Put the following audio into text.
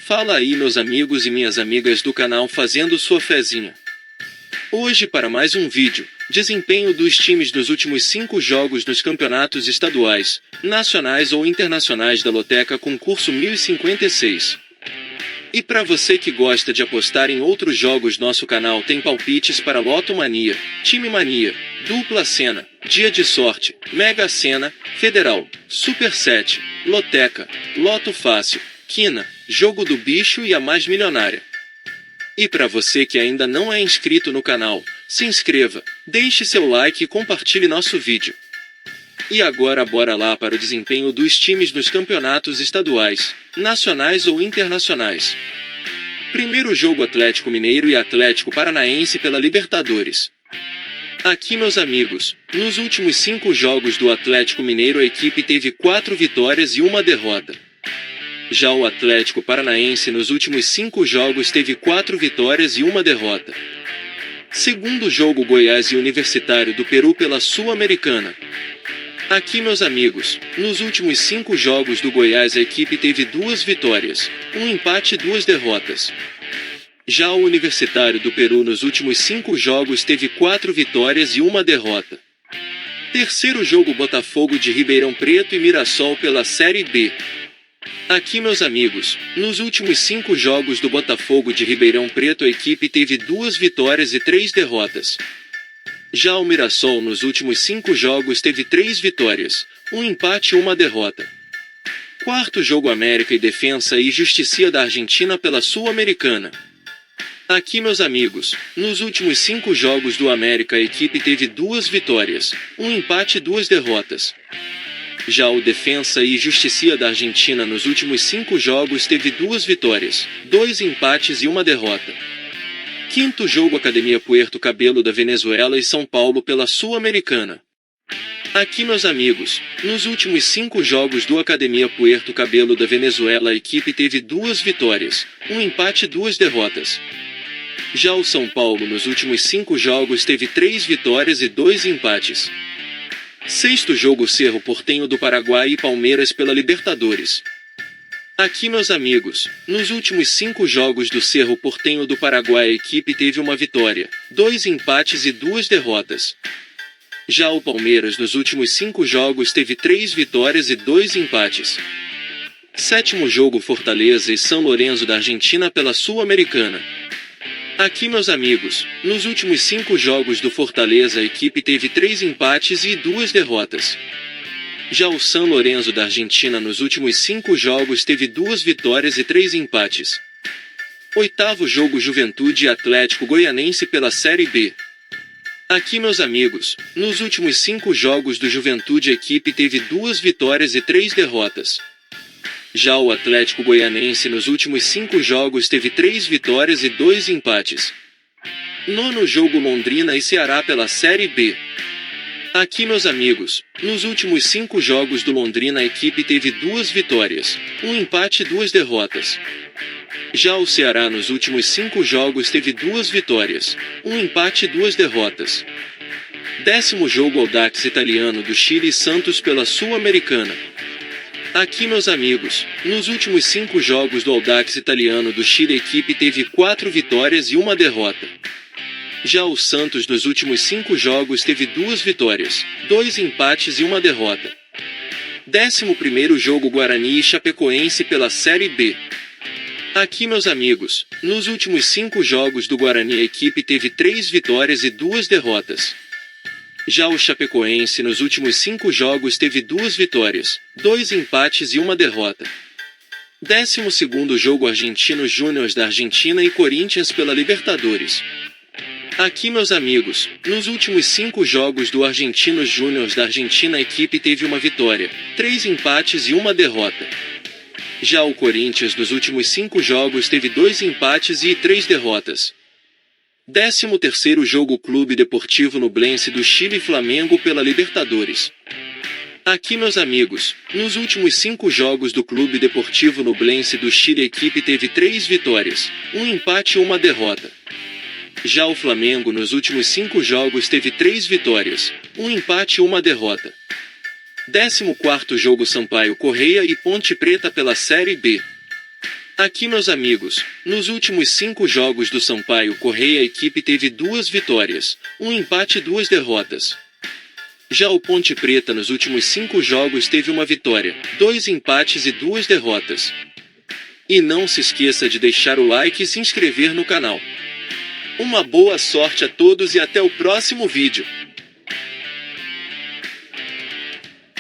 Fala aí, meus amigos e minhas amigas do canal fazendo sua fezinha. Hoje para mais um vídeo, desempenho dos times dos últimos 5 jogos nos campeonatos estaduais, nacionais ou internacionais da Loteca Concurso 1056. E para você que gosta de apostar em outros jogos, nosso canal tem palpites para Loto Mania, Time Mania, Dupla Sena, Dia de Sorte, Mega Sena, Federal, Super 7, Loteca, Loto Fácil, Quina, Jogo do Bicho e a Mais Milionária. E para você que ainda não é inscrito no canal, se inscreva, deixe seu like e compartilhe nosso vídeo. E agora bora lá para o desempenho dos times nos campeonatos estaduais, nacionais ou internacionais. Primeiro jogo: Atlético Mineiro e Atlético Paranaense pela Libertadores. Aqui, meus amigos, nos últimos 5 jogos do Atlético Mineiro a equipe teve 4 vitórias e 1 derrota. Já o Atlético Paranaense nos últimos 5 jogos teve 4 vitórias e 1 derrota. Segundo jogo: Goiás e Universitário do Peru pela Sul-Americana. Aqui, meus amigos, nos últimos 5 jogos do Goiás a equipe teve 2 vitórias, 1 empate e 2 derrotas. Já o Universitário do Peru nos últimos 5 jogos teve 4 vitórias e 1 derrota. Terceiro jogo: Botafogo de Ribeirão Preto e Mirassol pela Série B. Aqui, meus amigos, nos últimos 5 jogos do Botafogo de Ribeirão Preto a equipe teve 2 vitórias e 3 derrotas. Já o Mirassol nos últimos 5 jogos teve 3 vitórias, 1 empate e 1 derrota. Quarto jogo: América e Defensa e Justiça da Argentina pela Sul-Americana. Aqui, meus amigos, nos últimos 5 jogos do América a equipe teve 2 vitórias, 1 empate e 2 derrotas. Já o Defensa e Justiça da Argentina nos últimos 5 jogos teve 2 vitórias, 2 empates e 1 derrota. Quinto jogo: Academia Puerto Cabello da Venezuela e São Paulo pela Sul-Americana. Aqui, meus amigos, nos últimos 5 jogos do Academia Puerto Cabello da Venezuela a equipe teve 2 vitórias, 1 empate e 2 derrotas. Já o São Paulo nos últimos 5 jogos teve 3 vitórias e 2 empates. Sexto jogo: Cerro Porteño do Paraguai e Palmeiras pela Libertadores. Aqui, meus amigos, nos últimos 5 jogos do Cerro Porteño do Paraguai a equipe teve 1 vitória, 2 empates e 2 derrotas. Já o Palmeiras nos últimos 5 jogos teve 3 vitórias e 2 empates. Sétimo jogo: Fortaleza e São Lourenço da Argentina pela Sul-Americana. Aqui, meus amigos, nos últimos 5 jogos do Fortaleza a equipe teve 3 empates e 2 derrotas. Já o São Lourenço da Argentina nos últimos 5 jogos teve 2 vitórias e 3 empates. Oitavo jogo: Juventude e Atlético Goianense pela Série B. Aqui, meus amigos, nos últimos 5 jogos do Juventude a equipe teve 2 vitórias e 3 derrotas. Já o Atlético Goianense nos últimos 5 jogos teve 3 vitórias e 2 empates. Nono jogo: Londrina e Ceará pela Série B. Aqui, meus amigos, nos últimos 5 jogos do Londrina a equipe teve 2 vitórias, 1 empate e 2 derrotas. Já o Ceará nos últimos 5 jogos teve 2 vitórias, 1 empate e 2 derrotas. Décimo jogo: Audax Italiano do Chile e Santos pela Sul-Americana. Aqui, meus amigos, nos últimos 5 jogos do Audax Italiano do Chile a equipe teve 4 vitórias e 1 derrota. Já o Santos nos últimos 5 jogos teve 2 vitórias, 2 empates e 1 derrota. 11º jogo: Guarani e Chapecoense pela Série B. Aqui, meus amigos, nos últimos 5 jogos do Guarani a equipe teve 3 vitórias e 2 derrotas. Já o Chapecoense nos últimos 5 jogos teve 2 vitórias, 2 empates e 1 derrota. 12º jogo: Argentinos Júnior da Argentina e Corinthians pela Libertadores. Aqui, meus amigos, nos últimos 5 jogos do Argentinos Júnior da Argentina a equipe teve 1 vitória, 3 empates e 1 derrota. Já o Corinthians nos últimos 5 jogos teve 2 empates e 3 derrotas. 13º jogo: Clube Deportivo Nublense do Chile e Flamengo pela Libertadores. Aqui, meus amigos, nos últimos 5 jogos do Clube Deportivo Nublense do Chile a equipe teve 3 vitórias, 1 empate e 1 derrota. Já o Flamengo nos últimos 5 jogos teve 3 vitórias, 1 empate e 1 derrota. 14º jogo: Sampaio Corrêa e Ponte Preta pela Série B. Aqui, meus amigos, nos últimos 5 jogos do Sampaio Corrêa a equipe teve 2 vitórias, um empate e 2 derrotas. Já o Ponte Preta nos últimos 5 jogos teve uma vitória, 2 empates e 2 derrotas. E não se esqueça de deixar o like e se inscrever no canal. Uma boa sorte a todos e até o próximo vídeo.